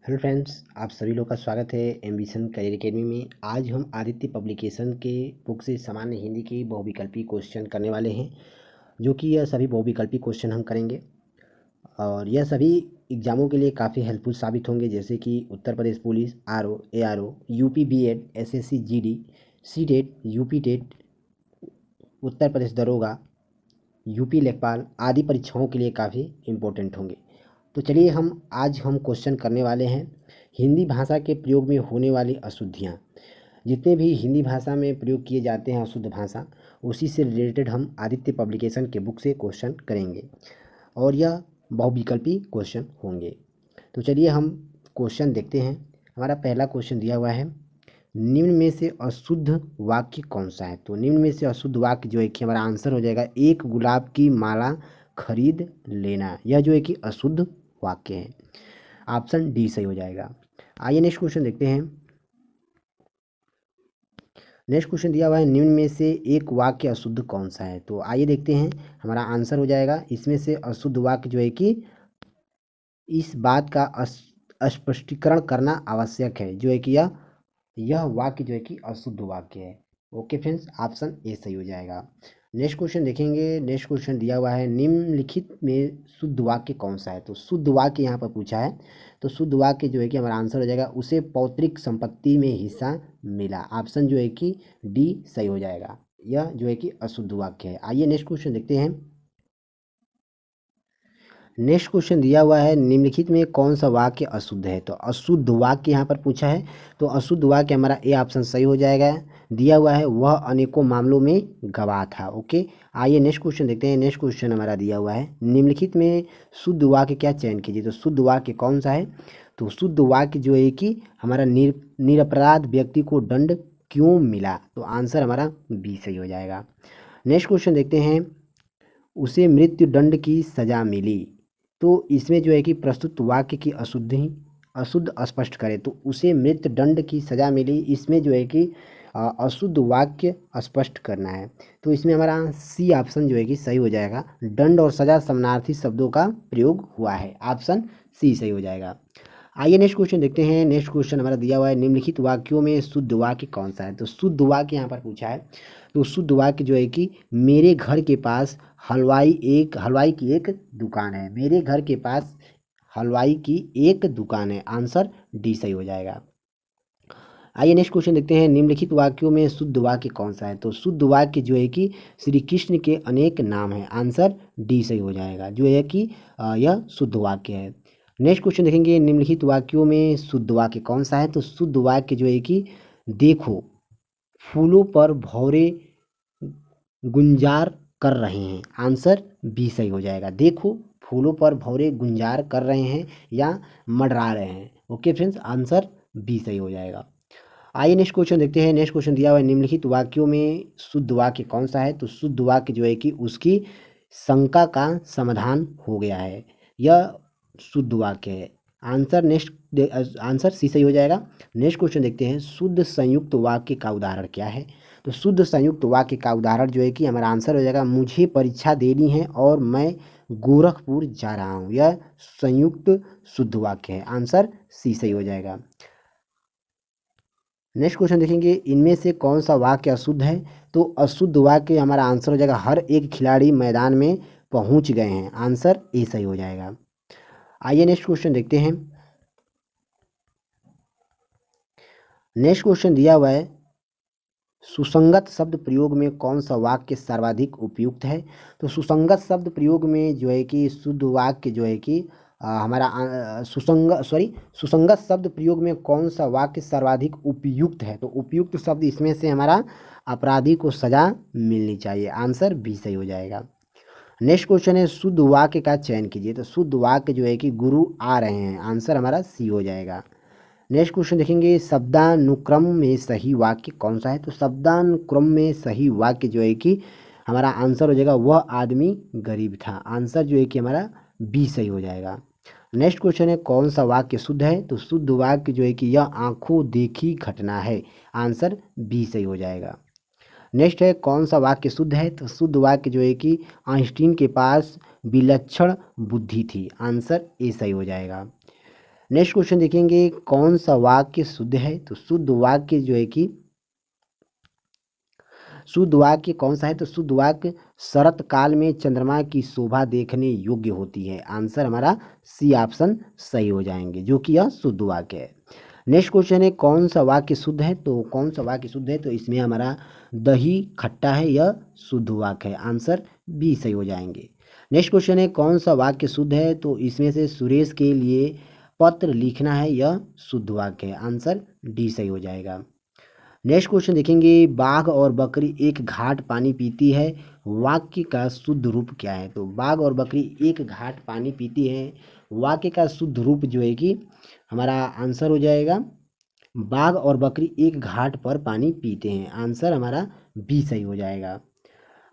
Hello friends, आप सभी लोग का स्वागत है एम्बिशन करियर एकेडमी में। आज हम आदित्य पब्लिकेशन के बुक से सामान्य हिंदी के बहुविकल्पी क्वेश्चन करने वाले हैं, जो कि यह सभी बहुविकल्पी क्वेश्चन हम करेंगे और यह सभी एग्जामों के लिए काफ़ी हेल्पफुल साबित होंगे, जैसे कि Uttar Pradesh police, RO, ARO, UP BEd, SSC GD, CTET, UP TET, Uttar Pradesh दरोगा, यूपी लेखपाल आदि परीक्षाओं के लिए काफ़ी इम्पोर्टेंट होंगे। तो चलिए आज हम क्वेश्चन करने वाले हैं हिंदी भाषा के प्रयोग में होने वाली अशुद्धियाँ। जितने भी हिंदी भाषा में प्रयोग किए जाते हैं अशुद्ध भाषा, उसी से रिलेटेड हम आदित्य पब्लिकेशन के बुक से क्वेश्चन करेंगे और यह बहुविकल्पी क्वेश्चन होंगे। तो चलिए हम क्वेश्चन देखते हैं। हमारा पहला क्वेश्चन दिया हुआ है, निम्न में से अशुद्ध वाक्य कौन सा है। तो निम्न में से अशुद्ध वाक्य जो है कि हमारा आंसर हो जाएगा, एक गुलाब की माला खरीद लेना। यह जो है कि अशुद्ध वाक्य है, ऑप्शन डी सही हो जाएगा। आइए नेक्स्ट क्वेश्चन देखते हैं। नेक्स्ट क्वेश्चन दिया हुआ है, निम्न में से एक वाक्य अशुद्ध कौन सा है। तो आइए देखते हैं, हमारा आंसर हो जाएगा, इसमें से अशुद्ध वाक्य जो है कि इस बात का स्पष्टीकरण करना आवश्यक है, जो है कि यह वाक्य जो है कि अशुद्ध वाक्य है। ओके फ्रेंड्स, ऑप्शन ए सही हो जाएगा। नेक्स्ट क्वेश्चन देखेंगे। नेक्स्ट क्वेश्चन दिया हुआ है, निम्नलिखित में शुद्ध वाक्य कौन सा है। तो शुद्ध वाक्य यहाँ पर पूछा है, तो शुद्ध वाक्य जो है कि हमारा आंसर हो जाएगा, उसे पौतृक संपत्ति में हिस्सा मिला। ऑप्शन जो है कि डी सही हो जाएगा। यह जो है कि अशुद्ध वाक्य है। आइए नेक्स्ट क्वेश्चन देखते हैं। नेक्स्ट क्वेश्चन दिया हुआ है, निम्नलिखित में कौन सा वाक्य अशुद्ध है। तो अशुद्ध वाक्य यहाँ पर पूछा है, तो अशुद्ध वाक्य हमारा ए ऑप्शन सही हो जाएगा। दिया हुआ है, वह अनेकों मामलों में गवाह था। ओके, आइए नेक्स्ट क्वेश्चन देखते हैं। नेक्स्ट क्वेश्चन हमारा दिया हुआ है, निम्नलिखित में शुद्ध वाक्य क्या चयन कीजिए। तो शुद्ध वाक्य कौन सा है। तो शुद्ध वाक्य जो है कि हमारा निरपराध व्यक्ति को दंड क्यों मिला। तो आंसर हमारा बी सही हो जाएगा। नेक्स्ट क्वेश्चन देखते हैं, उसे मृत्यु दंड की सजा मिली। तो इसमें जो है कि प्रस्तुत वाक्य की अशुद्ध स्पष्ट करें। तो उसे मृत्यु दंड की सजा मिली, इसमें जो है कि अशुद्ध वाक्य स्पष्ट करना है। तो इसमें हमारा सी ऑप्शन जो है कि सही हो जाएगा, दंड और सजा समानार्थी शब्दों का प्रयोग हुआ है। ऑप्शन सी सही हो जाएगा। आइए नेक्स्ट क्वेश्चन देखते हैं। नेक्स्ट क्वेश्चन हमारा दिया हुआ है, निम्नलिखित वाक्यों में शुद्ध वाक्य कौन सा है। तो शुद्ध वाक्य यहाँ पर पूछा है, तो शुद्ध वाक्य जो है कि मेरे घर के पास हलवाई की एक दुकान है। मेरे घर के पास हलवाई की एक दुकान है। आंसर डी सही हो जाएगा। आइए नेक्स्ट क्वेश्चन देखते हैं, निम्नलिखित वाक्यों में शुद्ध वाक्य कौन सा है। तो शुद्ध वाक्य जो है कि श्री कृष्ण के अनेक नाम हैं। आंसर डी सही हो जाएगा, जो है कि यह शुद्ध वाक्य है। नेक्स्ट क्वेश्चन देखेंगे, निम्नलिखित वाक्यों में शुद्ध वाक्य कौन सा है। तो शुद्ध वाक्य जो है कि देखो फूलों पर भौरे गुंजार कर रहे हैं। आंसर बी सही हो जाएगा। देखो फूलों पर भौरे गुंजार कर रहे हैं या मंडरा रहे हैं। ओके फ्रेंड्स, आंसर बी सही हो जाएगा। आइए नेक्स्ट क्वेश्चन देखते हैं। नेक्स्ट क्वेश्चन दिया हुआ है, निम्नलिखित वाक्यों में शुद्ध वाक्य कौन सा है। तो शुद्ध वाक्य जो है कि उसकी शंका का समाधान हो गया है, यह शुद्ध वाक्य है। आंसर सी सही हो जाएगा। नेक्स्ट क्वेश्चन देखते हैं, शुद्ध संयुक्त वाक्य का उदाहरण क्या है। तो शुद्ध संयुक्त वाक्य का उदाहरण जो है कि हमारा आंसर हो जाएगा, मुझे परीक्षा देनी है और मैं गोरखपुर जा रहा हूँ। यह संयुक्त शुद्ध वाक्य है। आंसर सी सही हो जाएगा। नेक्स्ट क्वेश्चन देखेंगे, इनमें से कौन सा वाक्य अशुद्ध है। तो अशुद्ध वाक्य हमारा आंसर हो जाएगा, हर एक खिलाड़ी मैदान में पहुंच गए हैं। आंसर ए सही हो जाएगा। आइए नेक्स्ट क्वेश्चन देखते हैं। नेक्स्ट क्वेश्चन दिया हुआ है, सुसंगत शब्द प्रयोग में कौन सा वाक्य सर्वाधिक उपयुक्त है। तो सुसंगत शब्द प्रयोग में जो है कि शुद्ध वाक्य जो है कि सुसंगत शब्द प्रयोग में कौन सा वाक्य सर्वाधिक उपयुक्त है। तो उपयुक्त शब्द इसमें से हमारा अपराधी को सजा मिलनी चाहिए। आंसर बी सही हो जाएगा। नेक्स्ट क्वेश्चन है, शुद्ध वाक्य का चयन कीजिए। तो शुद्ध वाक्य जो है कि गुरु आ रहे हैं। आंसर हमारा सी हो जाएगा। नेक्स्ट क्वेश्चन देखेंगे, शब्दानुक्रम में सही वाक्य कौन सा है। तो शब्दानुक्रम में सही वाक्य जो है कि हमारा आंसर हो जाएगा, वह आदमी गरीब था। आंसर जो है कि हमारा बी सही हो जाएगा। नेक्स्ट क्वेश्चन है, कौन सा वाक्य शुद्ध है। तो शुद्ध वाक्य जो है कि यह आंखों देखी घटना है। आंसर बी सही हो जाएगा। नेक्स्ट है, कौन सा वाक्य शुद्ध है। तो शुद्ध वाक्य जो है कि आइंस्टीन के पास विलक्षण बुद्धि थी। आंसर ए सही हो जाएगा। नेक्स्ट क्वेश्चन देखेंगे कौन सा वाक्य शुद्ध है, तो शुद्ध वाक्य जो है कि शुद्ध वाक्य कौन सा है, तो शुद्ध वाक्य शरत काल में चंद्रमा की शोभा देखने योग्य होती है। आंसर हमारा सी ऑप्शन सही हो जाएंगे, जो कि यह शुद्ध वाक्य है। नेक्स्ट क्वेश्चन है कौन सा वाक्य शुद्ध है, तो कौन सा वाक्य शुद्ध है, तो इसमें हमारा दही खट्टा है, यह शुद्ध वाक्य है। आंसर बी सही हो जाएंगे। नेक्स्ट क्वेश्चन है कौन सा वाक्य शुद्ध है, तो इसमें से सुरेश के लिए पत्र लिखना है, यह शुद्ध वाक्य है। आंसर डी सही हो जाएगा। नेक्स्ट क्वेश्चन देखेंगे बाघ और बकरी एक घाट पानी पीती है, वाक्य का शुद्ध रूप क्या है, तो बाघ और बकरी एक घाट पानी पीती है, वाक्य का शुद्ध रूप जो है कि हमारा आंसर हो जाएगा बाघ और बकरी एक घाट पर पानी पीते हैं। आंसर हमारा बी सही हो जाएगा।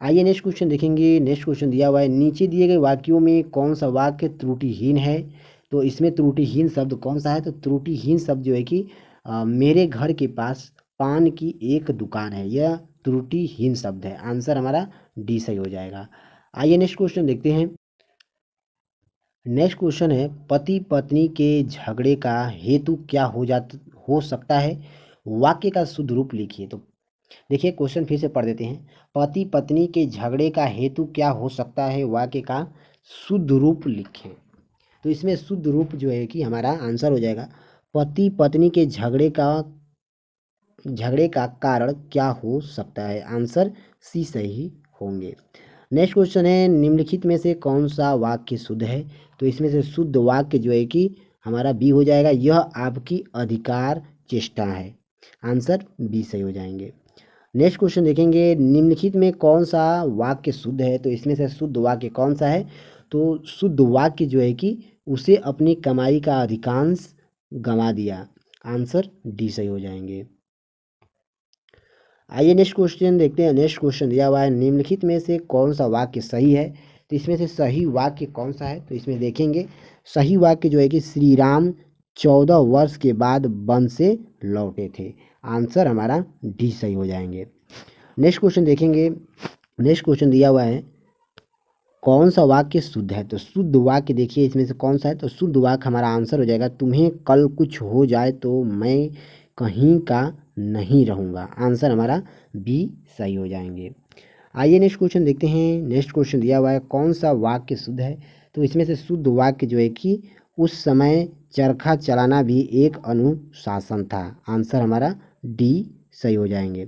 आइए नेक्स्ट क्वेश्चन देखेंगे। नेक्स्ट क्वेश्चन दिया हुआ है नीचे दिए गए वाक्यों में कौन सा वाक्य त्रुटिहीन है, तो इसमें त्रुटिहीन शब्द कौन सा है, तो त्रुटिहीन शब्द जो है कि मेरे घर के पास पान की एक दुकान है, यह त्रुटिहीन शब्द है। आंसर हमारा डी सही हो जाएगा। आइए नेक्स्ट क्वेश्चन देखते हैं। नेक्स्ट क्वेश्चन है पति पत्नी के झगड़े का हेतु क्या हो सकता है, वाक्य का शुद्ध रूप लिखिए। तो देखिए क्वेश्चन फिर से पढ़ देते हैं। पति पत्नी के झगड़े का हेतु क्या हो सकता है, वाक्य का शुद्ध रूप लिखें। तो इसमें शुद्ध रूप जो है कि हमारा आंसर हो जाएगा पति पत्नी के झगड़े का कारण क्या हो सकता है। आंसर सी सही होंगे। नेक्स्ट क्वेश्चन है निम्नलिखित में से कौन सा वाक्य शुद्ध है, तो इसमें से शुद्ध वाक्य जो है कि हमारा बी हो जाएगा यह आपकी अधिकार चेष्टा है। आंसर बी सही हो जाएंगे। नेक्स्ट क्वेश्चन देखेंगे निम्नलिखित में कौन सा वाक्य शुद्ध है, तो इसमें से शुद्ध वाक्य कौन सा है, तो शुद्ध वाक्य जो है कि उसे अपनी कमाई का अधिकांश गंवा दिया। आंसर डी सही हो जाएंगे। आइए नेक्स्ट क्वेश्चन देखते हैं। नेक्स्ट क्वेश्चन दिया हुआ है निम्नलिखित में से कौन सा वाक्य सही है, तो इसमें से सही वाक्य कौन सा है, तो इसमें देखेंगे सही वाक्य जो है कि श्री राम 14 वर्ष के बाद वन से लौटे थे। आंसर हमारा डी सही हो जाएंगे। नेक्स्ट क्वेश्चन देखेंगे। नेक्स्ट क्वेश्चन दिया हुआ है कौन सा वाक्य शुद्ध है, तो शुद्ध वाक्य देखिए इसमें से कौन सा है, तो शुद्ध वाक्य हमारा आंसर हो जाएगा तुम्हें कल कुछ हो जाए तो मैं कहीं का नहीं रहूँगा। आंसर हमारा बी सही हो जाएंगे। आइए नेक्स्ट क्वेश्चन देखते हैं। नेक्स्ट क्वेश्चन दिया हुआ है कौन सा वाक्य शुद्ध है, तो इसमें से शुद्ध वाक्य जो है कि उस समय चरखा चलाना भी एक अनुशासन था। आंसर हमारा डी सही हो जाएंगे।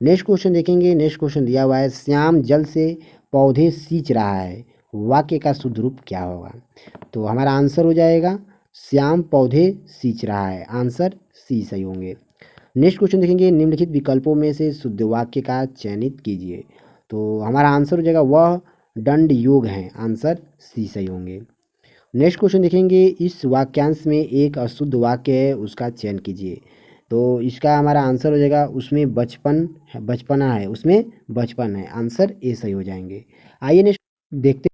नेक्स्ट क्वेश्चन देखेंगे। नेक्स्ट क्वेश्चन दिया हुआ है श्याम जल से पौधे सींच रहा है, वाक्य का शुद्ध रूप क्या होगा, तो हमारा आंसर हो जाएगा श्याम पौधे सींच रहा है। आंसर सी सही होंगे। नेक्स्ट क्वेश्चन देखेंगे निम्नलिखित विकल्पों में से शुद्ध वाक्य का चयनित कीजिए, तो हमारा आंसर हो जाएगा वह दंड योग है। आंसर सी सही होंगे। नेक्स्ट क्वेश्चन देखेंगे इस वाक्यांश में एक अशुद्ध वाक्य है उसका चयन कीजिए, तो इसका हमारा आंसर हो जाएगा उसमें बचपना है, उसमें बचपन है। आंसर ए सही हो जाएंगे। आइए नेक्स्ट देखते हैं।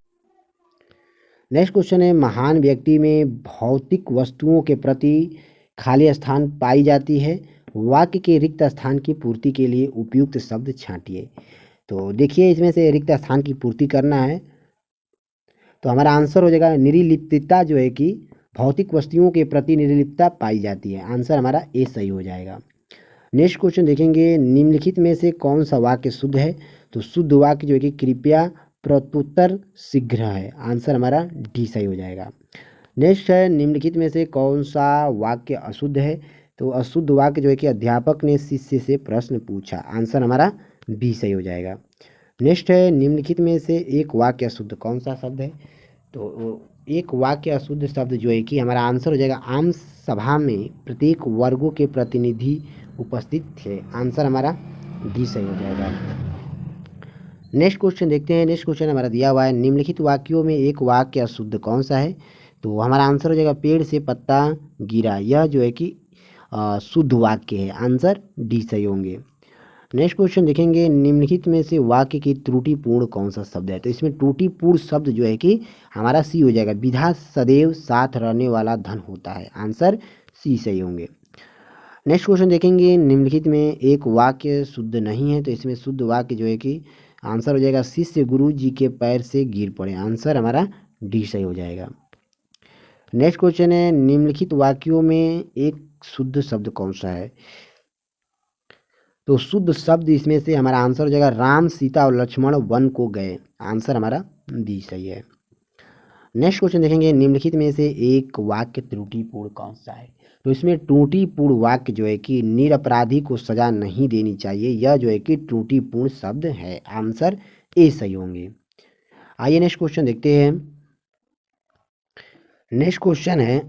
नेक्स्ट क्वेश्चन है महान व्यक्ति में भौतिक वस्तुओं के प्रति खाली स्थान पाई जाती है, वाक्य के रिक्त स्थान की पूर्ति के लिए उपयुक्त शब्द छांटिए। तो देखिए इसमें से रिक्त स्थान की पूर्ति करना है, तो हमारा आंसर हो जाएगा निर्लिप्तता जो है कि भौतिक वस्तुओं के प्रति निर्लिप्तता पाई जाती है। आंसर हमारा ए सही हो जाएगा। नेक्स्ट क्वेश्चन देखेंगे निम्नलिखित में से कौन सा वाक्य शुद्ध है, तो शुद्ध वाक्य जो है कि कृपया प्रत्युत्तर शीघ्र है। आंसर हमारा डी सही हो जाएगा। नेक्स्ट है निम्नलिखित में से कौन सा वाक्य अशुद्ध है, तो अशुद्ध वाक्य जो है कि अध्यापक ने शिष्य से प्रश्न पूछा। आंसर हमारा बी सही हो जाएगा। नेक्स्ट है निम्नलिखित में से एक वाक्य अशुद्ध कौन सा शब्द है, तो एक वाक्य अशुद्ध शब्द जो है कि हमारा आंसर हो जाएगा आम सभा में प्रत्येक वर्गों के प्रतिनिधि उपस्थित थे। आंसर हमारा डी सही हो जाएगा। नेक्स्ट क्वेश्चन देखते हैं। नेक्स्ट क्वेश्चन हमारा दिया हुआ है निम्नलिखित वाक्यों में एक वाक्य अशुद्ध कौन सा है, तो हमारा आंसर हो जाएगा पेड़ से पत्ता गिरा, यह जो है कि शुद्ध वाक्य है। आंसर डी सही होंगे। नेक्स्ट क्वेश्चन देखेंगे निम्नलिखित में से वाक्य की त्रुटिपूर्ण कौन सा शब्द है, तो इसमें त्रुटिपूर्ण शब्द जो है कि हमारा सी हो जाएगा विधा सदैव साथ रहने वाला धन होता है। आंसर सी सही होंगे। नेक्स्ट क्वेश्चन देखेंगे निम्नलिखित में एक वाक्य शुद्ध नहीं है, तो इसमें शुद्ध वाक्य जो है कि आंसर हो जाएगा शिष्य गुरु जी के पैर से गिर पड़े। आंसर हमारा डी सही हो जाएगा। नेक्स्ट क्वेश्चन है निम्नलिखित वाक्यों में एक शुद्ध शब्द कौन सा है। तो शुद्ध शब्द इसमें से हमारा आंसर हो जाएगा राम सीता और लक्ष्मण वन को गए। आंसर हमारा डी सही है। नेक्स्ट क्वेश्चन देखेंगे निम्नलिखित में से एक वाक्य त्रुटिपूर्ण कौन सा है। तो इसमें त्रुटिपूर्ण वाक्य जो है कि निरपराधी को सजा नहीं देनी चाहिए, यह जो है कि त्रुटिपूर्ण शब्द है। आंसर ए सही होंगे। आइए नेक्स्ट क्वेश्चन देखते हैं। नेक्स्ट क्वेश्चन है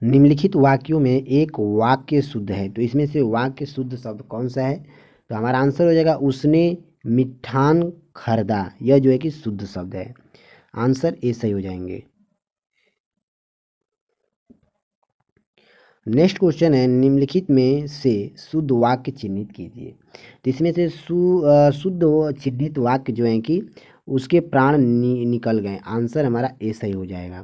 निम्नलिखित वाक्यों में एक वाक्य शुद्ध है। तो इसमें से वाक्य शुद्ध शब्द कौन सा है। तो हमारा आंसर हो जाएगा उसने मिठान खरीदा, यह जो है कि शुद्ध शब्द है। आंसर ए सही हो जाएंगे। नेक्स्ट क्वेश्चन है निम्नलिखित में से शुद्ध वाक्य चिन्हित कीजिए। तो इसमें से शुद्ध चिन्हित वाक्य जो है कि उसके प्राण निकल गए। आंसर हमारा ए सही हो जाएगा।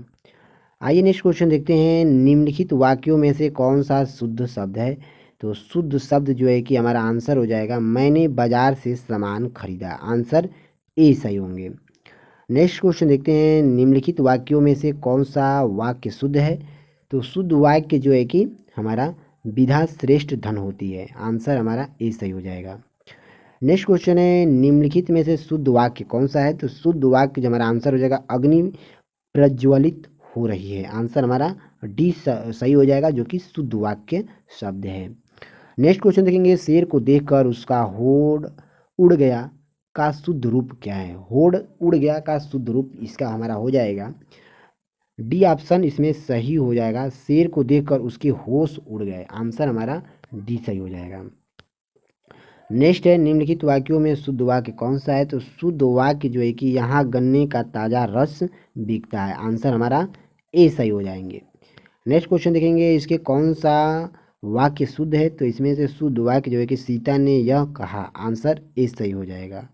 आइए नेक्स्ट क्वेश्चन देखते हैं निम्नलिखित वाक्यों में से कौन सा शुद्ध शब्द है। तो शुद्ध शब्द जो है कि हमारा आंसर हो जाएगा मैंने बाजार से सामान खरीदा। आंसर ए सही होंगे। नेक्स्ट क्वेश्चन देखते हैं निम्नलिखित वाक्यों में से कौन सा वाक्य शुद्ध है। तो शुद्ध वाक्य जो है कि हमारा विधा श्रेष्ठ धन होती है। आंसर हमारा ए सही हो जाएगा। नेक्स्ट क्वेश्चन है निम्नलिखित में से शुद्ध वाक्य कौन सा है। तो शुद्ध वाक्य जो हमारा आंसर हो जाएगा अग्नि प्रज्वलित हो रही है। आंसर हमारा डी सही हो जाएगा जो कि शुद्ध वाक्य शब्द है। नेक्स्ट क्वेश्चन देखेंगे शेर को देखकर उसका होड़ उड़ गया का शुद्ध रूप क्या है। होड़ उड़ गया का शुद्ध रूप इसका हमारा हो जाएगा डी ऑप्शन इसमें सही हो जाएगा शेर को देखकर उसके होश उड़ गए। आंसर हमारा डी सही हो जाएगा। नेक्स्ट है निम्नलिखित वाक्यों में शुद्ध वाक्य कौन सा है। तो शुद्ध वाक्य जो है कि यहाँ गन्ने का ताज़ा रस बिकता है। आंसर हमारा ए सही हो जाएंगे। नेक्स्ट क्वेश्चन देखेंगे इसके कौन सा वाक्य शुद्ध है। तो इसमें से शुद्ध वाक्य जो है कि सीता ने यह कहा। आंसर ए सही हो जाएगा।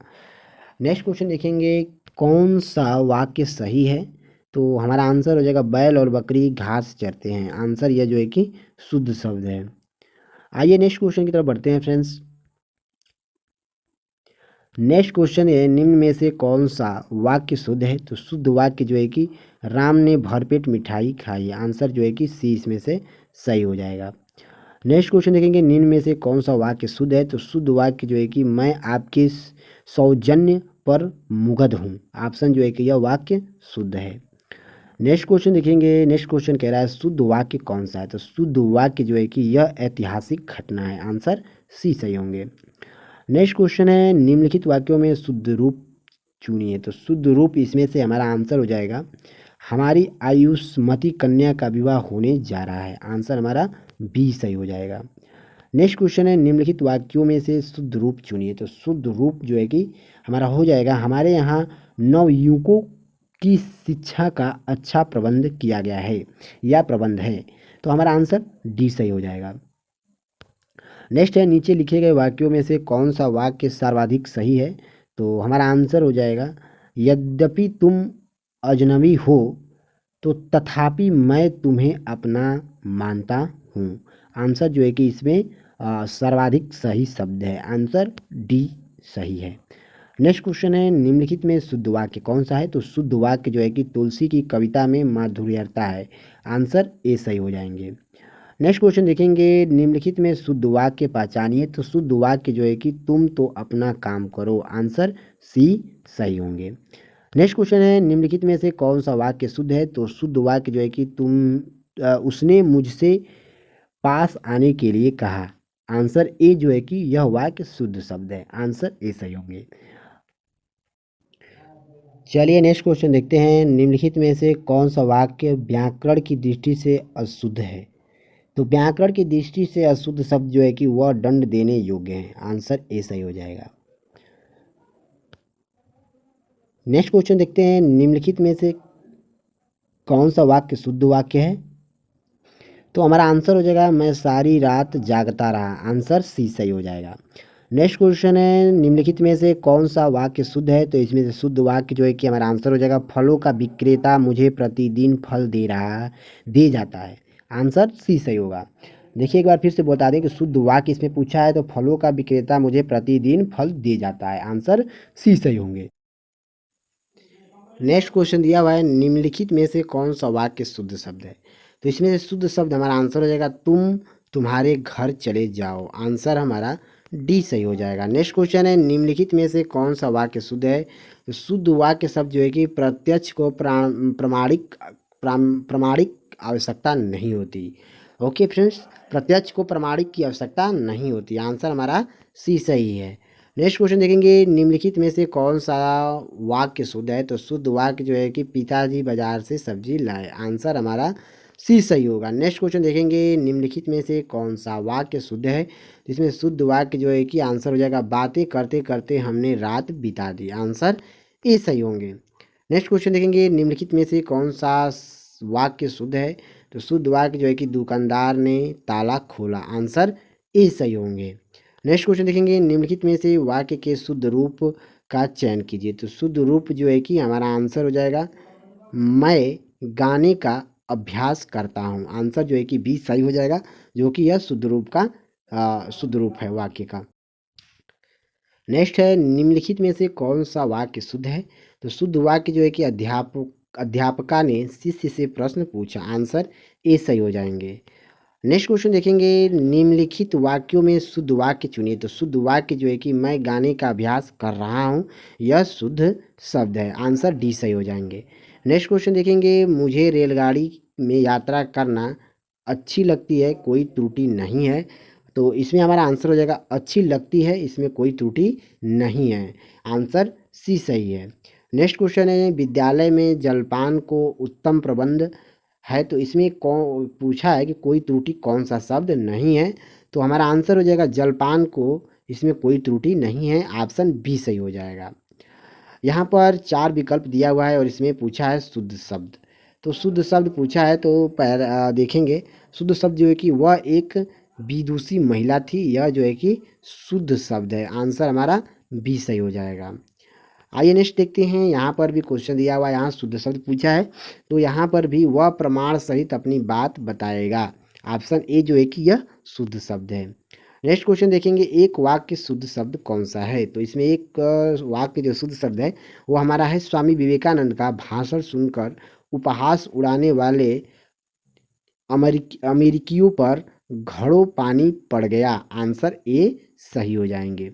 नेक्स्ट क्वेश्चन देखेंगे कौन सा वाक्य सही है। तो हमारा आंसर हो जाएगा बैल और बकरी घास चरते हैं। आंसर यह जो है कि शुद्ध शब्द है। आइए नेक्स्ट क्वेश्चन की तरफ बढ़ते हैं फ्रेंड्स। नेक्स्ट क्वेश्चन है निम्न में से कौन सा वाक्य शुद्ध है। तो शुद्ध वाक्य जो है कि राम ने भरपेट मिठाई खाई। आंसर जो है कि सी इसमें से सही हो जाएगा। नेक्स्ट क्वेश्चन देखेंगे निम्न में से कौन सा वाक्य शुद्ध है। तो शुद्ध वाक्य जो है कि मैं आपके सौजन्य पर मुग्ध हूँ। ऑप्शन जो है कि यह वाक्य शुद्ध है। नेक्स्ट क्वेश्चन देखेंगे। नेक्स्ट क्वेश्चन कह रहा है शुद्ध वाक्य कौन सा है। तो शुद्ध वाक्य जो है कि यह ऐतिहासिक घटना है। आंसर सी सही होंगे। नेक्स्ट क्वेश्चन है निम्नलिखित वाक्यों में शुद्ध रूप चुनिए। तो शुद्ध रूप इसमें से हमारा आंसर हो जाएगा हमारी आयुष्मती कन्या का विवाह होने जा रहा है। आंसर हमारा बी सही हो जाएगा। नेक्स्ट क्वेश्चन है निम्नलिखित वाक्यों में से शुद्ध रूप चुनिए। तो शुद्ध रूप जो है कि हमारा हो जाएगा हमारे यहाँ नवयुवकों की शिक्षा का अच्छा प्रबंध किया गया है या प्रबंध है। तो हमारा आंसर डी सही हो जाएगा। नेक्स्ट है नीचे लिखे गए वाक्यों में से कौन सा वाक्य सर्वाधिक सही है। तो हमारा आंसर हो जाएगा यद्यपि तुम अजनबी हो तो तथापि मैं तुम्हें अपना मानता हूँ। आंसर जो है कि इसमें सर्वाधिक सही शब्द है। आंसर डी सही है। नेक्स्ट क्वेश्चन है निम्नलिखित में शुद्ध वाक्य कौन सा है। तो शुद्ध वाक्य जो है कि तुलसी की कविता में माधुर्यता है। आंसर ए सही हो जाएंगे। नेक्स्ट क्वेश्चन देखेंगे निम्नलिखित में शुद्ध वाक्य पहचानिए। तो शुद्ध वाक्य जो है कि तुम तो अपना काम करो। आंसर सी सही होंगे। नेक्स्ट क्वेश्चन है निम्नलिखित में से कौन सा वाक्य शुद्ध है। तो शुद्ध वाक्य जो है कि उसने मुझसे पास आने के लिए कहा। आंसर ए जो है कि यह वाक्य शुद्ध शब्द है। आंसर ए सही होंगे। चलिए नेक्स्ट क्वेश्चन देखते हैं निम्नलिखित में से कौन सा वाक्य व्याकरण की दृष्टि से अशुद्ध है। तो व्याकरण की दृष्टि से अशुद्ध शब्द जो है कि वह दंड देने योग्य है। आंसर ए सही हो जाएगा। नेक्स्ट क्वेश्चन देखते हैं निम्नलिखित में से कौन सा वाक्य शुद्ध वाक्य है। तो हमारा आंसर हो जाएगा मैं सारी रात जागता रहा। आंसर सी सही हो जाएगा। नेक्स्ट क्वेश्चन है निम्नलिखित में से कौन सा वाक्य शुद्ध है। तो इसमें से शुद्ध वाक्य जो है कि हमारा आंसर हो जाएगा फलों का विक्रेता मुझे प्रतिदिन फल दे जाता है। आंसर सी सही होगा। देखिए एक बार फिर से बता दें कि शुद्ध वाक्य इसमें पूछा है तो फलों का विक्रेता मुझे प्रतिदिन फल दे जाता है। आंसर सी सही होंगे। नेक्स्ट क्वेश्चन दिया हुआ है निम्नलिखित में से कौन सा वाक्य शुद्ध शब्द है। तो इसमें से शुद्ध शब्द हमारा आंसर हो जाएगा तुम तुम्हारे घर चले जाओ। आंसर हमारा डी सही हो जाएगा। नेक्स्ट क्वेश्चन है निम्नलिखित में से कौन सा वाक्य शुद्ध है। तो शुद्ध वाक्य शब्द जो है कि प्रत्यक्ष को प्रमाणिक आवश्यकता नहीं होती। ओके फ्रेंड्स, प्रत्यक्ष को प्रमाणिक की आवश्यकता नहीं होती। आंसर हमारा सी सही है। नेक्स्ट क्वेश्चन देखेंगे निम्नलिखित में से कौन सा वाक्य शुद्ध है। तो शुद्ध वाक्य जो है कि पिताजी बाजार से सब्जी लाए। आंसर हमारा सी सही होगा। नेक्स्ट क्वेश्चन देखेंगे निम्नलिखित में से कौन सा वाक्य शुद्ध है। तो इसमें शुद्ध वाक्य जो है कि आंसर हो जाएगा बातें करते करते हमने रात बिता दी। आंसर ए सही होंगे। नेक्स्ट क्वेश्चन देखेंगे निम्नलिखित में से कौन सा वाक्य शुद्ध है। तो शुद्ध वाक्य जो है कि दुकानदार ने ताला खोला। आंसर ए सही होंगे। नेक्स्ट क्वेश्चन देखेंगे निम्नलिखित में से वाक्य के शुद्ध रूप का चयन कीजिए। तो शुद्ध रूप जो है कि हमारा आंसर हो जाएगा मैं गाने का अभ्यास करता हूँ। आंसर जो है कि बी सही हो जाएगा, जो कि यह शुद्ध रूप का शुद्ध रूप है वाक्य का। नेक्स्ट है निम्नलिखित में से कौन सा वाक्य शुद्ध है। तो शुद्ध वाक्य जो है कि अध्यापका ने शिष्य से प्रश्न पूछा। आंसर ए सही हो जाएंगे। नेक्स्ट क्वेश्चन देखेंगे निम्नलिखित वाक्यों में शुद्ध वाक्य चुनिए। तो शुद्ध वाक्य जो है कि मैं गाने का अभ्यास कर रहा हूँ, यह शुद्ध शब्द है। आंसर डी सही हो जाएंगे। नेक्स्ट क्वेश्चन देखेंगे मुझे रेलगाड़ी में यात्रा करना अच्छी लगती है, कोई त्रुटि नहीं है। तो इसमें हमारा आंसर हो जाएगा अच्छी लगती है, इसमें कोई त्रुटि नहीं है। आंसर सी सही है। नेक्स्ट क्वेश्चन है विद्यालय में जलपान को उत्तम प्रबंध है। तो इसमें कौन पूछा है कि कोई त्रुटि कौन सा शब्द नहीं है। तो हमारा आंसर हो जाएगा जलपान को, इसमें कोई त्रुटि नहीं है। ऑप्शन बी सही हो जाएगा। यहाँ पर 4 विकल्प दिया हुआ है और इसमें पूछा है शुद्ध शब्द। तो शुद्ध शब्द पूछा है तो देखेंगे शुद्ध शब्द जो है कि वह एक विदुषी महिला थी, यह जो है कि शुद्ध शब्द है। आंसर हमारा बी सही हो जाएगा। आइए नेक्स्ट देखते हैं। यहाँ पर भी क्वेश्चन दिया हुआ है, यहाँ शुद्ध शब्द पूछा है। तो यहाँ पर भी वह प्रमाण सहित अपनी बात बताएगा। ऑप्शन ए जो है कि यह शुद्ध शब्द है। नेक्स्ट क्वेश्चन देखेंगे एक वाक्य शुद्ध शब्द कौन सा है। तो इसमें एक वाक्य जो शुद्ध शब्द है वो हमारा है स्वामी विवेकानंद का भाषण सुनकर उपहास उड़ाने वाले अमेरिकियों पर घड़ों पानी पड़ गया। आंसर ए सही हो जाएंगे।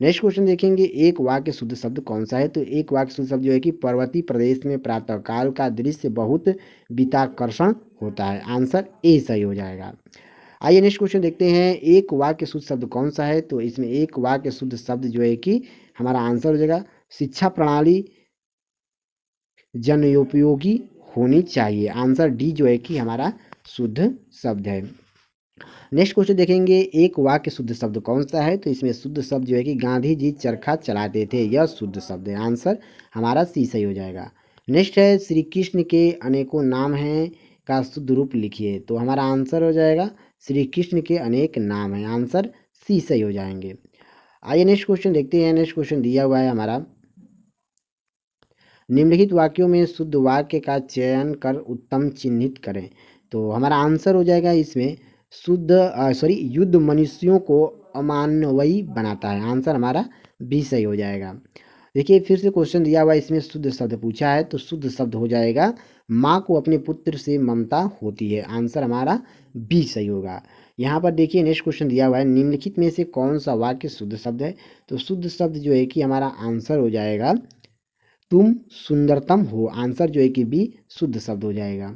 नेक्स्ट क्वेश्चन देखेंगे एक वाक्य शुद्ध शब्द कौन सा है। तो एक वाक्य शुद्ध शब्द जो है कि पर्वतीय प्रदेश में प्रातःकाल का दृश्य बहुत वित्ताकर्षण होता है। आंसर ए सही हो जाएगा। आइए नेक्स्ट क्वेश्चन देखते हैं एक वाक्य शुद्ध शब्द कौन सा है। तो इसमें एक वाक्य शुद्ध शब्द जो है कि हमारा आंसर हो जाएगा शिक्षा प्रणाली जनोपयोगी होनी चाहिए। आंसर डी जो है कि हमारा शुद्ध शब्द है। नेक्स्ट क्वेश्चन देखेंगे एक वाक्य शुद्ध शब्द कौन सा है। तो इसमें शुद्ध शब्द जो है कि गांधी जी चरखा चलाते थे, यह शुद्ध शब्द है। आंसर हमारा सी सही हो जाएगा। नेक्स्ट है श्री कृष्ण के अनेकों नाम हैं का शुद्ध रूप लिखिए। तो हमारा आंसर हो जाएगा श्री कृष्ण के अनेक नाम हैं। आंसर सी सही हो जाएंगे। आइए नेक्स्ट क्वेश्चन देखते हैं। नेक्स्ट क्वेश्चन दिया हुआ है हमारा निम्नलिखित वाक्यों में शुद्ध वाक्य का चयन कर उत्तम चिन्हित करें। तो हमारा आंसर हो जाएगा इसमें युद्ध मनुष्यों को अमानवीय बनाता है। आंसर हमारा बी सही हो जाएगा। देखिए फिर से क्वेश्चन दिया हुआ है, इसमें शुद्ध शब्द पूछा है। तो शुद्ध शब्द हो जाएगा माँ को अपने पुत्र से ममता होती है। आंसर हमारा बी सही होगा। यहाँ पर देखिए नेक्स्ट क्वेश्चन दिया हुआ है निम्नलिखित में से कौन सा वाक्य शुद्ध शब्द है। तो शुद्ध शब्द जो है कि हमारा आंसर हो जाएगा तुम सुंदरतम हो। आंसर जो है कि बी शुद्ध शब्द हो जाएगा।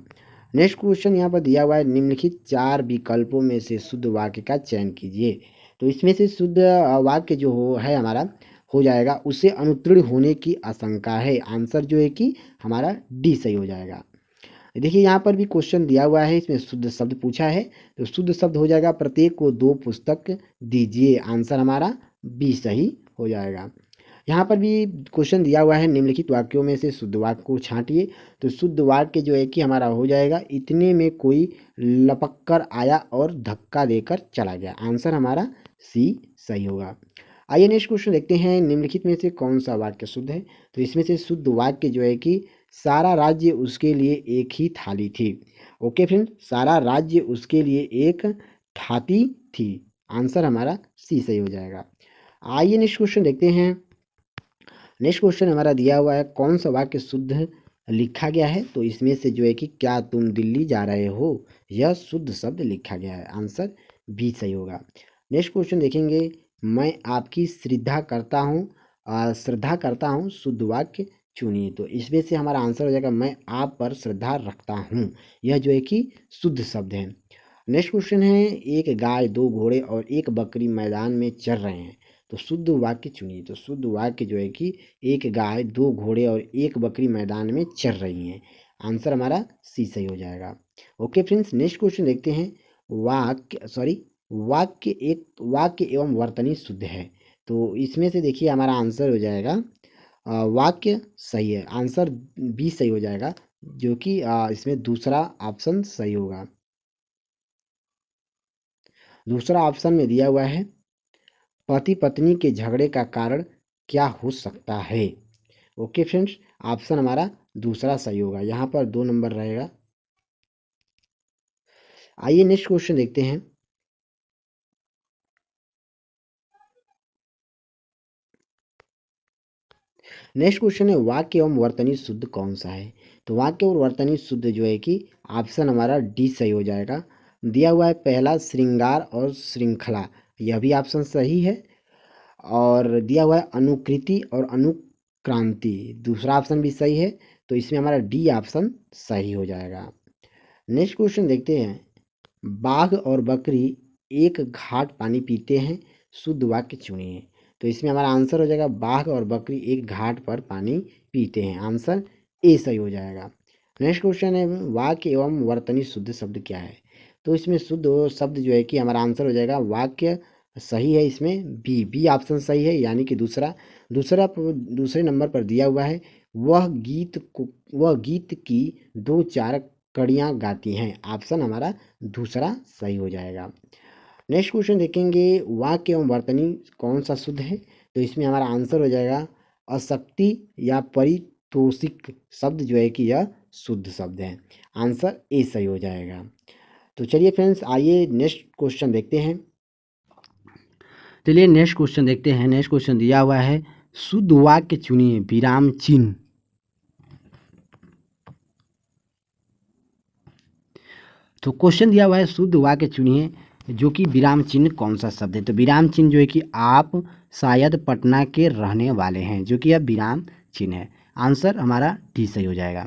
नेक्स्ट क्वेश्चन यहाँ पर दिया हुआ है निम्नलिखित 4 विकल्पों में से शुद्ध वाक्य का चयन कीजिए। तो इसमें से शुद्ध वाक्य जो है हमारा हो जाएगा उसे अनुत्तीर्ण होने की आशंका है। आंसर जो है कि हमारा डी सही हो जाएगा। देखिए यहाँ पर भी क्वेश्चन दिया हुआ है, इसमें शुद्ध शब्द पूछा है। तो शुद्ध शब्द हो जाएगा प्रत्येक को 2 पुस्तक दीजिए। आंसर हमारा बी सही हो जाएगा। यहाँ पर भी क्वेश्चन दिया हुआ है निम्नलिखित वाक्यों में से शुद्ध वाक्य को छांटिए। तो शुद्ध वाक्य जो है कि हमारा हो जाएगा इतने में कोई लपक कर आया और धक्का देकर चला गया। आंसर हमारा सी सही होगा। आइए नेक्स्ट क्वेश्चन देखते हैं निम्नलिखित में से कौन सा वाक्य शुद्ध है। तो इसमें से शुद्ध वाक्य जो है कि सारा राज्य उसके लिए एक ही थाली थी। ओके फ्रेंड, सारा राज्य उसके लिए एक ठाती थी। आंसर हमारा सी सही हो जाएगा। आइए नेक्स्ट क्वेश्चन देखते हैं नेक्स्ट क्वेश्चन हमारा दिया हुआ है कौन सा वाक्य शुद्ध लिखा गया है, तो इसमें से जो है कि क्या तुम दिल्ली जा रहे हो, यह शुद्ध शब्द लिखा गया है। आंसर बी सही होगा। नेक्स्ट क्वेश्चन देखेंगे, मैं आपकी श्रद्धा करता हूँ शुद्ध वाक्य चुनिए, तो इसमें से हमारा आंसर हो जाएगा मैं आप पर श्रद्धा रखता हूँ, यह जो है कि शुद्ध शब्द है। नेक्स्ट क्वेश्चन है, एक गाय, दो घोड़े और एक बकरी मैदान में चर रहे हैं, तो शुद्ध वाक्य चुनिए, तो शुद्ध वाक्य जो है कि एक गाय, दो घोड़े और एक बकरी मैदान में चर रही हैं। आंसर हमारा सी सही हो जाएगा। ओके फ्रेंड्स, नेक्स्ट क्वेश्चन देखते हैं, वाक्य एवं वर्तनी शुद्ध है, तो इसमें से देखिए हमारा आंसर हो जाएगा वाक्य सही है, आंसर बी सही हो जाएगा, जो कि इसमें दूसरा ऑप्शन सही होगा। दूसरा ऑप्शन में दिया हुआ है पति पत्नी के झगड़े का कारण क्या हो सकता है। ओके फ्रेंड्स, ऑप्शन हमारा दूसरा सही होगा, यहाँ पर 2 नंबर रहेगा। आइए नेक्स्ट क्वेश्चन देखते हैं। नेक्स्ट क्वेश्चन है वाक्य एवं वर्तनी शुद्ध कौन सा है, तो वाक्य और वर्तनी शुद्ध जो है कि ऑप्शन हमारा डी सही हो जाएगा। दिया हुआ है पहला श्रृंगार और श्रृंखला, यह भी ऑप्शन सही है, और दिया हुआ है अनुकृति और अनुक्रांति, दूसरा ऑप्शन भी सही है, तो इसमें हमारा डी ऑप्शन सही हो जाएगा। नेक्स्ट क्वेश्चन देखते हैं, बाघ और बकरी एक घाट पानी पीते हैं, शुद्ध वाक्य चुनिए, तो इसमें हमारा आंसर हो जाएगा बाघ और बकरी एक घाट पर पानी पीते हैं, आंसर ए सही हो जाएगा। नेक्स्ट क्वेश्चन है वाक्य एवं वर्तनी शुद्ध शब्द क्या है, तो इसमें शुद्ध शब्द जो है कि हमारा आंसर हो जाएगा वाक्य सही है, इसमें बी ऑप्शन सही है, यानी कि दूसरे नंबर पर दिया हुआ है वह गीत की दो चार कड़ियाँ गाती हैं, ऑप्शन हमारा दूसरा सही हो जाएगा। नेक्स्ट क्वेश्चन देखेंगे वाक्य एवं वर्तनी कौन सा शुद्ध है, तो इसमें हमारा आंसर हो जाएगा अशक्ति या परितोषिक शब्द जो है कि यह शुद्ध शब्द है, आंसर ए सही हो जाएगा। तो चलिए फ्रेंड्स, आइए नेक्स्ट क्वेश्चन देखते हैं। चलिए नेक्स्ट क्वेश्चन देखते हैं। नेक्स्ट क्वेश्चन दिया हुआ है शुद्ध वाक्य चुनिए विराम चिन्ह, तो क्वेश्चन दिया हुआ है शुद्ध वाक्य चुनिए जो कि विराम चिन्ह कौन सा शब्द है, तो विराम चिन्ह जो है कि आप शायद पटना के रहने वाले हैं, जो कि अब विराम चिन्ह है, आंसर हमारा डी सही हो जाएगा।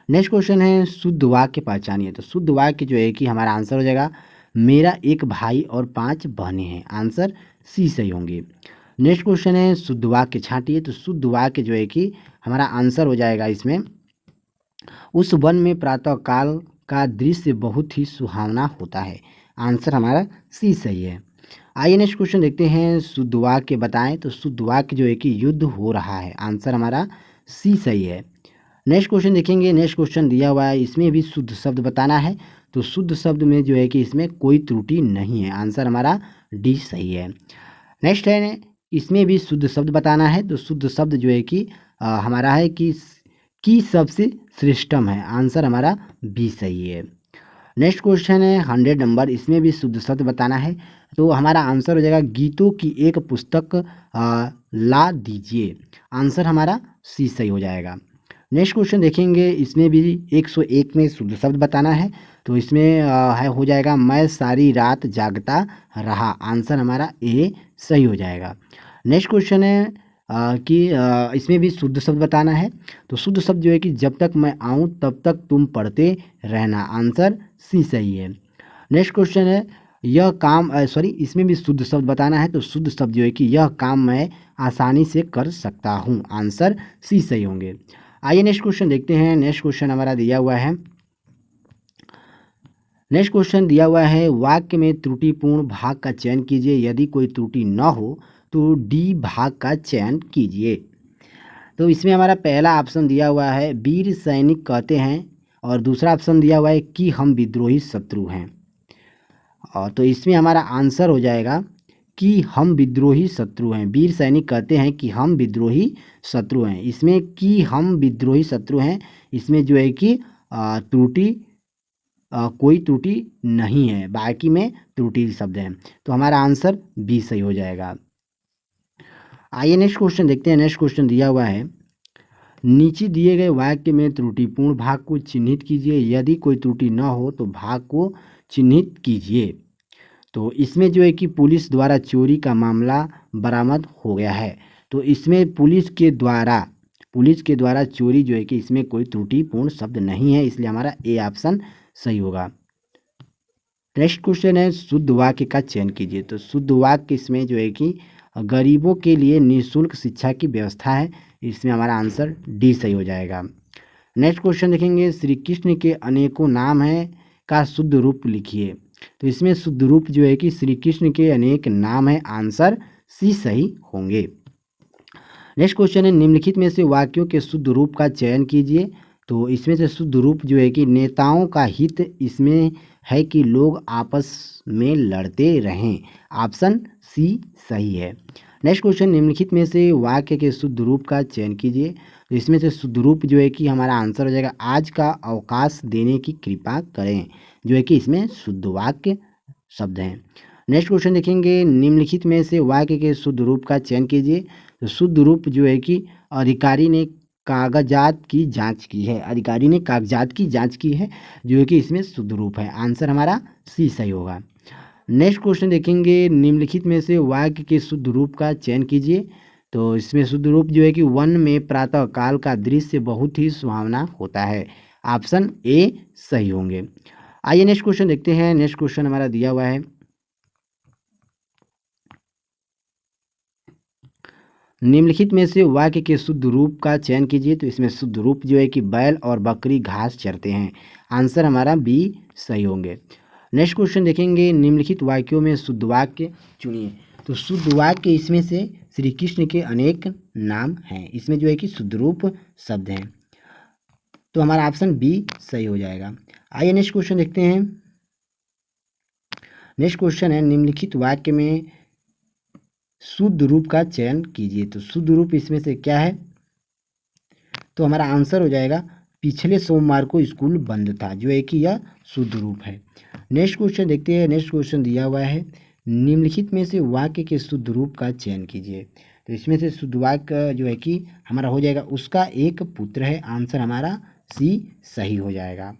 नेक्स्ट क्वेश्चन है शुद्ध वाक्य पहचानिए, तो शुद्ध वाक्य जो है कि हमारा आंसर हो जाएगा मेरा एक भाई और 5 बहनें हैं, आंसर सी सही होंगे। नेक्स्ट क्वेश्चन है शुद्ध वाक्य छांटिए, तो शुद्ध वाक्य जो है कि हमारा आंसर हो जाएगा इसमें उस वन में प्रातःकाल का दृश्य बहुत ही सुहावना होता है, आंसर हमारा सी सही है। आइए नेक्स्ट क्वेश्चन देखते हैं शुद्ध वाक्य बताएं, तो शुद्ध वाक्य जो है कि युद्ध हो रहा है, आंसर हमारा सी सही है। नेक्स्ट क्वेश्चन देखेंगे। नेक्स्ट क्वेश्चन दिया हुआ है इसमें भी शुद्ध शब्द बताना है, तो शुद्ध शब्द में जो है कि इसमें कोई त्रुटि नहीं है, आंसर हमारा डी सही है। नेक्स्ट है इसमें भी शुद्ध शब्द बताना है, तो शुद्ध शब्द जो है कि हमारा है कि सबसे श्रेष्ठम है, आंसर हमारा बी सही है। नेक्स्ट क्वेश्चन है 100 नंबर, इसमें भी शुद्ध शब्द बताना है, तो हमारा आंसर हो जाएगा गीतों की एक पुस्तक ला दीजिए, आंसर हमारा सी सही हो जाएगा। नेक्स्ट क्वेश्चन देखेंगे, इसमें भी 101 में शुद्ध शब्द बताना है, तो इसमें हो जाएगा मैं सारी रात जागता रहा, आंसर हमारा ए सही हो जाएगा। नेक्स्ट क्वेश्चन है कि इसमें भी शुद्ध शब्द बताना है, तो शुद्ध शब्द जो है कि जब तक मैं आऊँ तब तक तुम पढ़ते रहना, आंसर सी सही है। नेक्स्ट क्वेश्चन है यह काम इसमें भी शुद्ध शब्द बताना है, तो शुद्ध शब्द जो है कि यह काम मैं आसानी से कर सकता हूँ, आंसर सी सही होंगे। आइए नेक्स्ट क्वेश्चन देखते हैं। नेक्स्ट क्वेश्चन हमारा दिया हुआ है, नेक्स्ट क्वेश्चन दिया हुआ है वाक्य में त्रुटिपूर्ण भाग का चयन कीजिए, यदि कोई त्रुटि न हो तो डी भाग का चयन कीजिए, तो इसमें हमारा पहला ऑप्शन दिया हुआ है वीर सैनिक कहते हैं, और दूसरा ऑप्शन दिया हुआ है कि हम विद्रोही शत्रु हैं, और तो इसमें हमारा आंसर हो जाएगा कि हम विद्रोही शत्रु हैं, वीर सैनिक कहते हैं कि हम विद्रोही शत्रु हैं, इसमें कि हम विद्रोही शत्रु हैं, इसमें जो है कि त्रुटि कोई त्रुटि नहीं है, बाकी में त्रुटि शब्द है, तो हमारा आंसर बी सही हो जाएगा। आइए नेक्स्ट क्वेश्चन देखते हैं। नेक्स्ट क्वेश्चन दिया हुआ है, नीचे दिए गए वाक्य में त्रुटिपूर्ण भाग को चिन्हित कीजिए, यदि कोई त्रुटि न हो तो भाग को चिन्हित कीजिए। तो इसमें जो है कि पुलिस द्वारा चोरी का मामला बरामद हो गया है, तो इसमें पुलिस के द्वारा चोरी जो है कि इसमें कोई त्रुटिपूर्ण शब्द नहीं है, इसलिए हमारा ए ऑप्शन सही होगा। नेक्स्ट क्वेश्चन है, शुद्ध वाक्य का चयन कीजिए। तो शुद्ध वाक्य इसमें जो है कि गरीबों के लिए निःशुल्क शिक्षा की व्यवस्था है, इसमें हमारा आंसर डी सही हो जाएगा। नेक्स्ट क्वेश्चन देखेंगे, श्री कृष्ण के अनेकों नाम हैं का शुद्ध रूप लिखिए। तो इसमें शुद्ध रूप जो है कि श्री कृष्ण के अनेक नाम है, आंसर सी सही होंगे। नेक्स्ट क्वेश्चन है, निम्नलिखित में से वाक्यों के शुद्ध रूप का चयन कीजिए। तो इसमें से शुद्ध रूप जो है कि नेताओं का हित इसमें है कि लोग आपस में लड़ते रहें, ऑप्शन सी सही है। नेक्स्ट क्वेश्चन, निम्नलिखित में से वाक्य के शुद्ध रूप का चयन कीजिए। तो इसमें से शुद्ध रूप जो है कि हमारा आंसर हो जाएगा, आज का अवकाश देने की कृपा करें, जो है कि इसमें शुद्ध वाक्य शब्द हैं। नेक्स्ट क्वेश्चन देखेंगे, निम्नलिखित में से वाक्य के शुद्ध रूप का चयन कीजिए। तो शुद्ध रूप जो है कि अधिकारी ने कागजात की जांच की है, अधिकारी ने कागजात की जांच की है, जो है कि इसमें शुद्ध रूप है, आंसर हमारा सी सही होगा। नेक्स्ट क्वेश्चन देखेंगे, निम्नलिखित में से वाक्य के शुद्ध रूप का चयन कीजिए। तो इसमें शुद्ध रूप जो है कि वन में प्रातः काल का दृश्य बहुत ही सुहावना होता है, ऑप्शन ए सही होंगे। आइए नेक्स्ट क्वेश्चन देखते हैं। नेक्स्ट क्वेश्चन हमारा दिया हुआ है, निम्नलिखित में से वाक्य के शुद्ध रूप का चयन कीजिए। तो इसमें शुद्ध रूप जो है कि बैल और बकरी घास चरते हैं, आंसर हमारा बी सही होंगे। नेक्स्ट क्वेश्चन देखेंगे, निम्नलिखित वाक्यों में शुद्ध वाक्य चुनिए। तो शुद्ध वाक्य इसमें से श्री कृष्ण के अनेक नाम हैं, इसमें जो है कि शुद्ध रूप शब्द हैं, तो हमारा ऑप्शन बी सही हो जाएगा। आइए नेक्स्ट क्वेश्चन देखते हैं। नेक्स्ट क्वेश्चन है, निम्नलिखित वाक्य में शुद्ध रूप का चयन कीजिए। तो शुद्ध रूप इसमें से क्या है, तो हमारा आंसर हो जाएगा, पिछले सोमवार को स्कूल बंद था, जो है कि यह शुद्ध रूप है। नेक्स्ट क्वेश्चन देखते हैं। नेक्स्ट क्वेश्चन दिया हुआ है, निम्नलिखित में से वाक्य के शुद्ध रूप का चयन कीजिए। तो इसमें से शुद्ध वाक्य जो है कि हमारा हो जाएगा, उसका एक पुत्र है, आंसर हमारा सी सही हो जाएगा।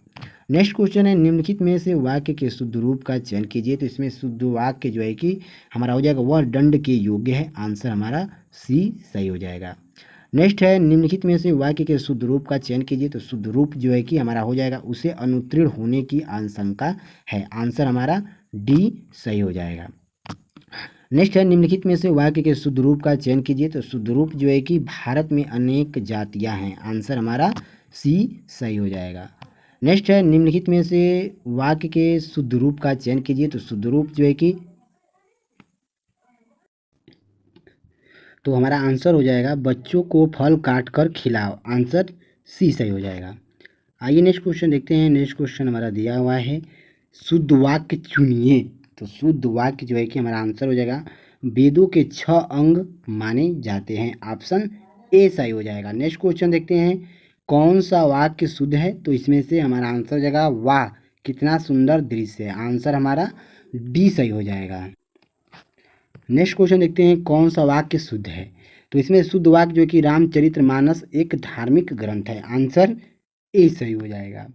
नेक्स्ट क्वेश्चन है, निम्नलिखित में से वाक्य के शुद्ध रूप का चयन कीजिए। तो इसमें शुद्ध वाक्य जो है कि हमारा हो जाएगा, वह दंड के योग्य है, आंसर हमारा सी सही हो जाएगा। नेक्स्ट है, निम्नलिखित में से वाक्य के शुद्ध रूप का चयन कीजिए। तो शुद्ध रूप जो है कि हमारा हो जाएगा, उसे अनुत्तीर्ण होने की आशंका है, आंसर हमारा डी सही हो जाएगा। नेक्स्ट है, निम्नलिखित में से वाक्य के शुद्ध रूप का चयन कीजिए। तो शुद्ध रूप जो है कि भारत में अनेक जातियां हैं, आंसर हमारा सी सही हो जाएगा। नेक्स्ट है, निम्नलिखित में से वाक्य के शुद्ध रूप का चयन कीजिए। तो शुद्ध रूप जो है कि तो हमारा आंसर हो जाएगा, बच्चों को फल काट कर खिलाओ, आंसर सी सही हो जाएगा। आइए नेक्स्ट क्वेश्चन देखते हैं। नेक्स्ट क्वेश्चन हमारा दिया हुआ है, शुद्ध वाक्य चुनिए। तो शुद्ध वाक्य जो है कि हमारा आंसर हो जाएगा, वेदों के 6 अंग माने जाते हैं, ऑप्शन ए सही हो जाएगा। नेक्स्ट क्वेश्चन देखते हैं, कौन सा वाक्य शुद्ध है। तो इसमें से हमारा आंसर हो जाएगा, वाह कितना सुंदर दृश्य है, आंसर हमारा डी सही हो जाएगा। नेक्स्ट क्वेश्चन देखते हैं, कौन सा वाक्य शुद्ध है। तो इसमें शुद्ध वाक्य जो कि रामचरितमानस एक धार्मिक ग्रंथ है, आंसर ए सही हो जाएगा।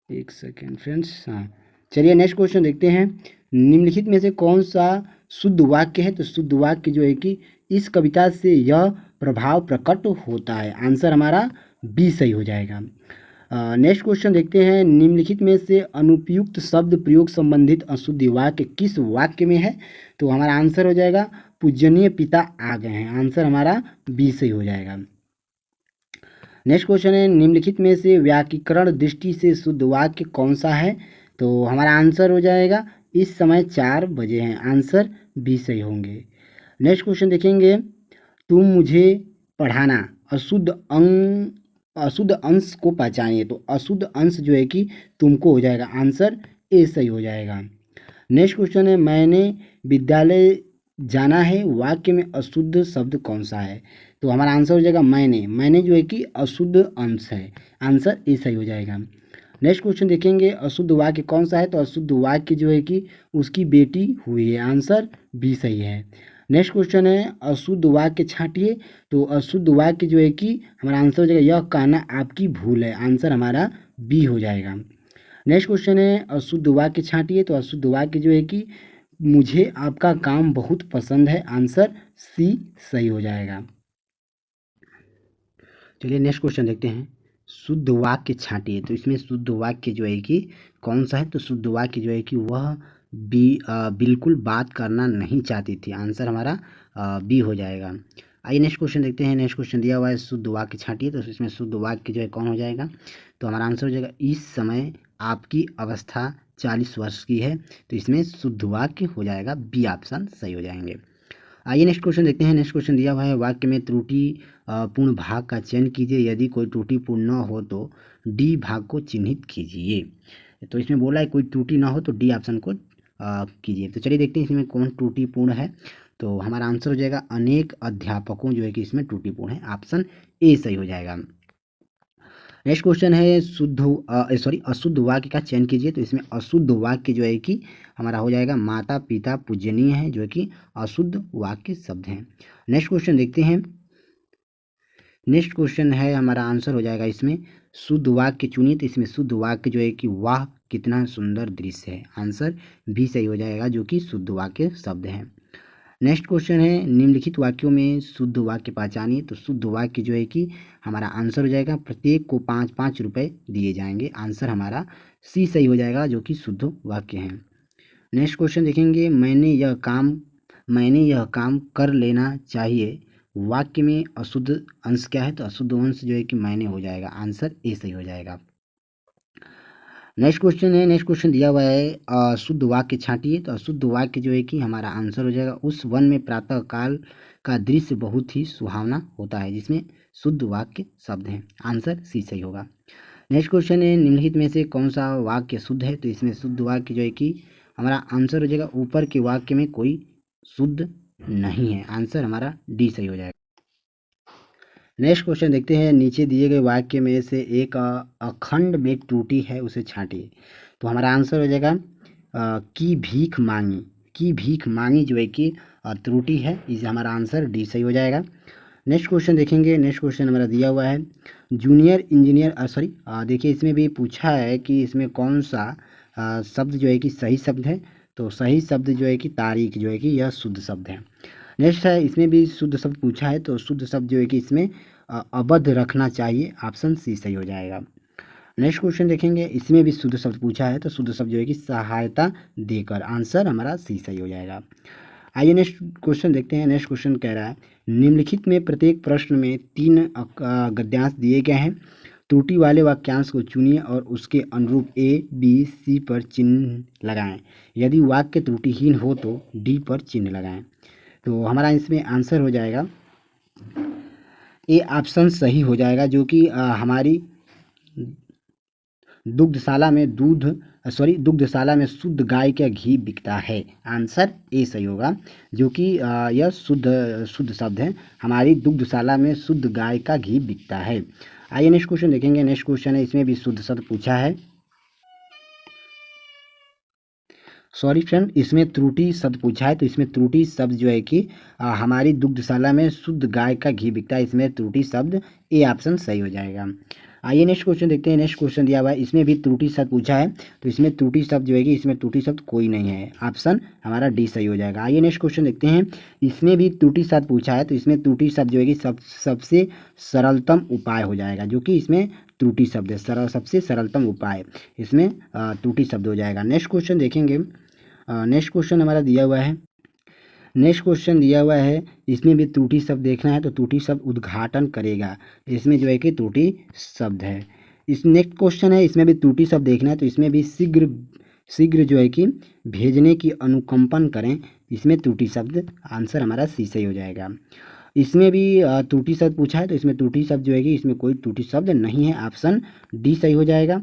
एक सेकेंड फ्रेंड्स, हाँ चलिए नेक्स्ट क्वेश्चन देखते हैं, निम्नलिखित में से कौन सा शुद्ध वाक्य है। तो शुद्ध वाक्य जो है कि इस कविता से यह प्रभाव प्रकट होता है, आंसर हमारा बी सही हो जाएगा। नेक्स्ट क्वेश्चन देखते हैं, निम्नलिखित में से अनुपयुक्त शब्द प्रयोग संबंधित अशुद्ध वाक्य किस वाक्य में है। तो हमारा आंसर हो जाएगा, पूजनीय पिता आ गए हैं, आंसर हमारा बी सही हो जाएगा। नेक्स्ट क्वेश्चन है, निम्नलिखित में से व्याकरण दृष्टि से शुद्ध वाक्य कौन सा है। तो हमारा आंसर हो जाएगा, इस समय 4 बजे हैं, आंसर बी सही होंगे। नेक्स्ट क्वेश्चन देखेंगे, तुम मुझे पढ़ाना, अशुद्ध अंश को पहचानिए। तो अशुद्ध अंश जो है कि तुमको हो जाएगा, आंसर ए सही हो जाएगा। नेक्स्ट क्वेश्चन है, मैंने विद्यालय जाना है, वाक्य में अशुद्ध शब्द कौन सा है। तो हमारा आंसर हो जाएगा, मैंने जो है कि अशुद्ध अंश है, आंसर ए सही हो जाएगा। नेक्स्ट क्वेश्चन देखेंगे, अशुद्ध वाक्य कौन सा है। तो अशुद्ध वाक्य जो है कि उसकी बेटी हुई है, आंसर बी सही है। नेक्स्ट क्वेश्चन है अशुद्ध वाक्य छांटिए। तो अशुद्ध वाक्य जो है कि हमारा आंसर हो जाएगा यह कहना आपकी भूल है, आंसर हमारा बी हो जाएगा। नेक्स्ट क्वेश्चन है अशुद्ध वाक्य छांटिए। तो अशुद्ध वाक्य जो है कि मुझे आपका काम बहुत पसंद है, आंसर सी सही हो जाएगा। चलिए नेक्स्ट क्वेश्चन देखते हैं। शुद्ध वाक्य छांटिए। तो इसमें शुद्ध वाक्य जो है कि कौन सा है, तो शुद्ध वाक्य जो है कि वह बिल्कुल बात करना नहीं चाहती थी, आंसर हमारा बी हो जाएगा। आइए नेक्स्ट क्वेश्चन देखते हैं। नेक्स्ट क्वेश्चन दिया हुआ है शुद्ध वाक्य छांटिए। तो इसमें शुद्ध वाक्य जो है कौन हो जाएगा, तो हमारा आंसर हो जाएगा इस समय आपकी अवस्था 40 वर्ष की है। तो इसमें शुद्ध वाक्य हो जाएगा बी ऑप्शन सही हो जाएंगे। आइए नेक्स्ट क्वेश्चन देखते हैं। नेक्स्ट क्वेश्चन दिया हुआ है वाक्य में त्रुटि पूर्ण भाग का चयन कीजिए, यदि कोई त्रुटि पूर्ण न हो तो डी भाग को चिन्हित कीजिए। तो इसमें बोला है कोई त्रुटि ना हो तो डी ऑप्शन को कीजिए। तो चलिए देखते हैं इसमें कौन त्रुटिपूर्ण है। तो हमारा आंसर हो जाएगा अनेक अध्यापकों जो है कि इसमें त्रुटिपूर्ण है, ऑप्शन ए सही हो जाएगा। नेक्स्ट क्वेश्चन है अशुद्ध वाक्य का चयन कीजिए। तो इसमें अशुद्ध वाक्य जो है कि हमारा हो जाएगा माता पिता पूजनीय है, जो है कि अशुद्ध वाक्य शब्द हैं। नेक्स्ट क्वेश्चन देखते हैं। नेक्स्ट क्वेश्चन है हमारा आंसर हो जाएगा इसमें शुद्ध वाक्य चुनिए। तो इसमें शुद्ध वाक्य जो है कि वाह कितना सुंदर दृश्य है, आंसर भी सही हो जाएगा, जो कि शुद्ध वाक्य शब्द है। नेक्स्ट क्वेश्चन है निम्नलिखित वाक्यों में शुद्ध वाक्य पहचानिए। तो शुद्ध वाक्य जो है कि हमारा आंसर हो जाएगा प्रत्येक को 5-5 रुपये दिए जाएंगे, आंसर हमारा सी सही हो जाएगा, जो कि शुद्ध वाक्य है। नेक्स्ट क्वेश्चन देखेंगे मैंने यह काम कर लेना चाहिए। वाक्य में अशुद्ध अंश क्या है, तो अशुद्ध अंश जो है कि मैंने हो जाएगा, आंसर ए सही हो जाएगा। नेक्स्ट क्वेश्चन है। नेक्स्ट क्वेश्चन दिया हुआ है अशुद्ध वाक्य छांटिए। तो अशुद्ध वाक्य जो है कि हमारा आंसर हो जाएगा उस वन में प्रातः काल का दृश्य बहुत ही सुहावना होता है, जिसमें शुद्ध वाक्य शब्द है, आंसर सी सही होगा। नेक्स्ट क्वेश्चन है निम्नलिखित में से कौन सा वाक्य शुद्ध है। तो इसमें शुद्ध वाक्य जो है कि हमारा आंसर हो जाएगा ऊपर के वाक्य में कोई शुद्ध नहीं है, आंसर हमारा डी सही हो जाएगा। नेक्स्ट क्वेश्चन देखते हैं। नीचे दिए गए वाक्य में से एक अखंड में त्रुटि है, उसे छांटिए। तो हमारा आंसर हो जाएगा की भीख मांगी। की भीख मांगी जो है कि त्रुटि है, इसे हमारा आंसर डी सही हो जाएगा। नेक्स्ट क्वेश्चन देखेंगे। नेक्स्ट क्वेश्चन हमारा दिया हुआ है जूनियर इंजीनियर देखिए इसमें भी पूछा है कि इसमें कौन सा शब्द जो है कि सही शब्द है। तो सही शब्द जो है कि तारीख जो है कि यह शुद्ध शब्द है। नेक्स्ट है इसमें भी शुद्ध शब्द पूछा है। तो शुद्ध शब्द जो है कि इसमें अबद्ध रखना चाहिए, ऑप्शन सी सही हो जाएगा। नेक्स्ट क्वेश्चन देखेंगे। इसमें भी शुद्ध शब्द पूछा है। तो शुद्ध शब्द जो है कि सहायता देकर, आंसर हमारा सी सही हो जाएगा। आइए नेक्स्ट क्वेश्चन देखते हैं। नेक्स्ट क्वेश्चन कह रहा है निम्नलिखित में प्रत्येक प्रश्न में 3 गद्यांश दिए गए हैं, त्रुटि वाले वाक्यांश को चुनिए और उसके अनुरूप ए बी सी पर चिन्ह लगाएं। यदि वाक्य त्रुटिहीन हो तो डी पर चिन्ह लगाएं। तो हमारा इसमें आंसर हो जाएगा ए ऑप्शन सही हो जाएगा, जो कि हमारी दुग्धशाला में शुद्ध गाय का घी बिकता है, आंसर ए सही होगा, जो कि यह शुद्ध शब्द है, हमारी दुग्धशाला में शुद्ध गाय का घी बिकता है। आइए नेक्स्ट क्वेश्चन देखेंगे। नेक्स्ट क्वेश्चन है इसमें भी शुद्ध शब्द पूछा है। सॉरी फ्रेंड, इसमें त्रुटि शब्द पूछा है। तो इसमें त्रुटि शब्द जो है कि हमारी दुग्धशाला में शुद्ध गाय का घी बिकता है, इसमें त्रुटि शब्द ए ऑप्शन सही हो जाएगा। आइए नेक्स्ट क्वेश्चन देखते हैं। नेक्स्ट क्वेश्चन दिया हुआ है इसमें भी त्रुटि शब्द पूछा है। तो इसमें त्रुटि शब्द जो है कि इसमें त्रुटि शब्द कोई नहीं है, ऑप्शन हमारा डी सही हो जाएगा। आइए नेक्स्ट क्वेश्चन देखते हैं। इसमें भी त्रुटि शब्द पूछा है। तो इसमें त्रुटि शब्द जो है कि सबसे सरलतम उपाय हो जाएगा, जो कि इसमें त्रुटि शब्द है, सबसे सरलतम उपाय, इसमें त्रुटि शब्द हो जाएगा। नेक्स्ट क्वेश्चन देखेंगे। नेक्स्ट क्वेश्चन हमारा दिया हुआ है। नेक्स्ट क्वेश्चन दिया हुआ है इसमें भी त्रुटि शब्द देखना है। तो त्रुटि शब्द उद्घाटन करेगा, इसमें जो है कि त्रुटि शब्द है। इस नेक्स्ट क्वेश्चन है इसमें भी त्रुटि शब्द देखना है। तो इसमें भी शीघ्र जो है कि भेजने की अनुकंपन करें, इसमें त्रुटि शब्द, आंसर हमारा सी सही हो जाएगा। इसमें भी त्रुटि शब्द पूछा है। तो इसमें त्रुटि शब्द जो है कि इसमें कोई त्रुटि शब्द नहीं है, ऑप्शन डी सही हो जाएगा।